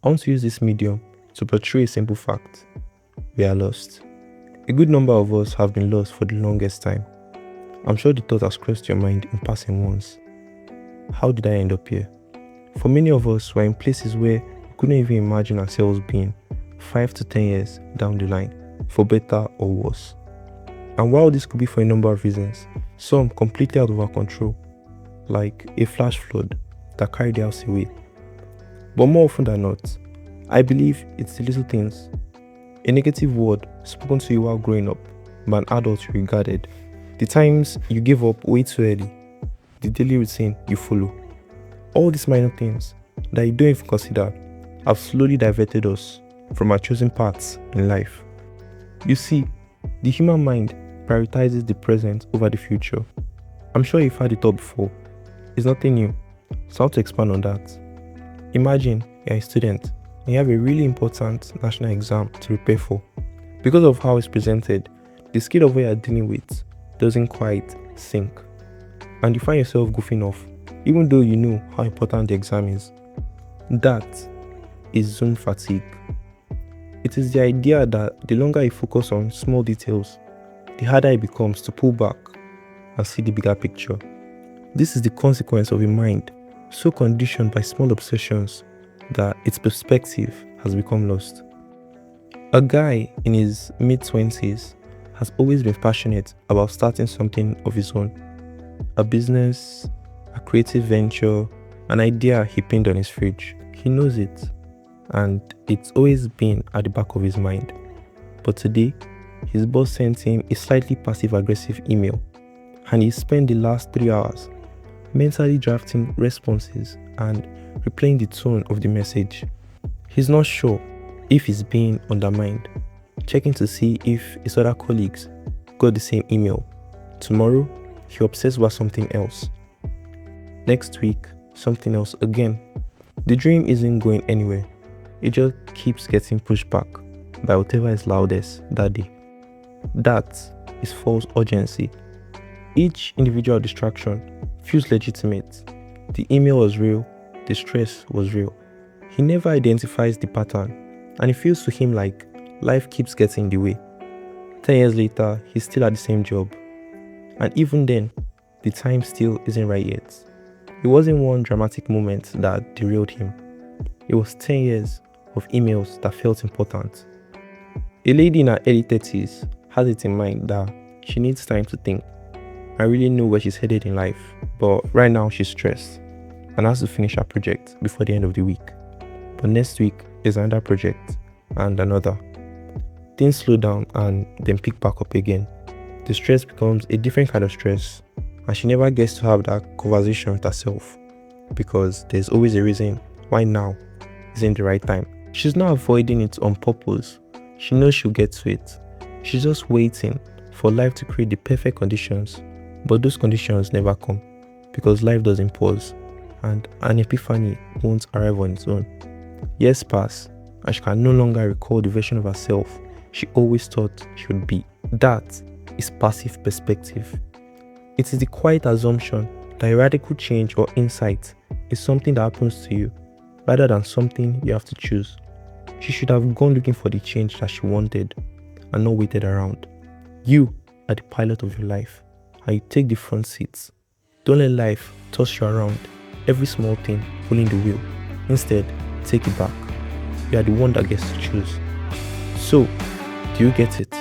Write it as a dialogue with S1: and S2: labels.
S1: I want to use this medium to portray a simple fact. We are lost. A good number of us have been lost for the longest time. I'm sure the thought has crossed your mind in passing once. How did I end up here? For many of us, we're in places where we couldn't even imagine ourselves being 5 to 10 years down the line, for better or worse. And while this could be for a number of reasons, some completely out of our control, like a flash flood that carried the house away. But more often than not, I believe it's the little things. A negative word spoken to you while growing up by an adult you regarded. The times you gave up way too early. The daily routine you follow. All these minor things that you don't even consider have slowly diverted us from our chosen paths in life. You see, the human mind prioritizes the present over the future. I'm sure you've had it all before. It's nothing new. So how to expand on that? Imagine you're a student and you have a really important national exam to prepare for. Because of how it's presented, the scale of what you're dealing with doesn't quite sync. And you find yourself goofing off, even though you know how important the exam is. That is Zoom fatigue. It is the idea that the longer you focus on small details, the harder it becomes to pull back and see the bigger picture. This is the consequence of a mind so conditioned by small obsessions that its perspective has become lost. A guy in his mid-20s has always been passionate about starting something of his own. A business, a creative venture, an idea he pinned on his fridge. He knows it, and it's always been at the back of his mind. But today, his boss sent him a slightly passive-aggressive email, and he spent the last 3 hours mentally drafting responses and replaying the tone of the message. He's not sure if he's being undermined, checking to see if his other colleagues got the same email. Tomorrow, he obsessed about something else. Next week, something else again. The dream isn't going anywhere. It just keeps getting pushed back by whatever is loudest that day. That is false urgency. Each individual distraction feels legitimate. The email was real, the stress was real. He never identifies the pattern, and it feels to him like life keeps getting in the way. 10 years later, he's still at the same job. And even then, the time still isn't right yet. It wasn't one dramatic moment that derailed him. It was 10 years of emails that felt important. A lady in her early 30s has it in mind that she needs time to think. I really know where she's headed in life, but right now she's stressed and has to finish her project before the end of the week. But next week is another project and another. Things slow down and then pick back up again. The stress becomes a different kind of stress, and she never gets to have that conversation with herself because there's always a reason why now isn't the right time. She's not avoiding it on purpose. She knows she'll get to it. She's just waiting for life to create the perfect conditions. But those conditions never come because life doesn't pause and an epiphany won't arrive on its own. Years pass and she can no longer recall the version of herself she always thought she would be. That is passive perspective. It is the quiet assumption that a radical change or insight is something that happens to you rather than something you have to choose. She should have gone looking for the change that she wanted and not waited around. You are the pilot of your life. And you take the front seats. Don't let life toss you around, every small thing pulling the wheel. Instead, take it back. You are the one that gets to choose. So, do you get it?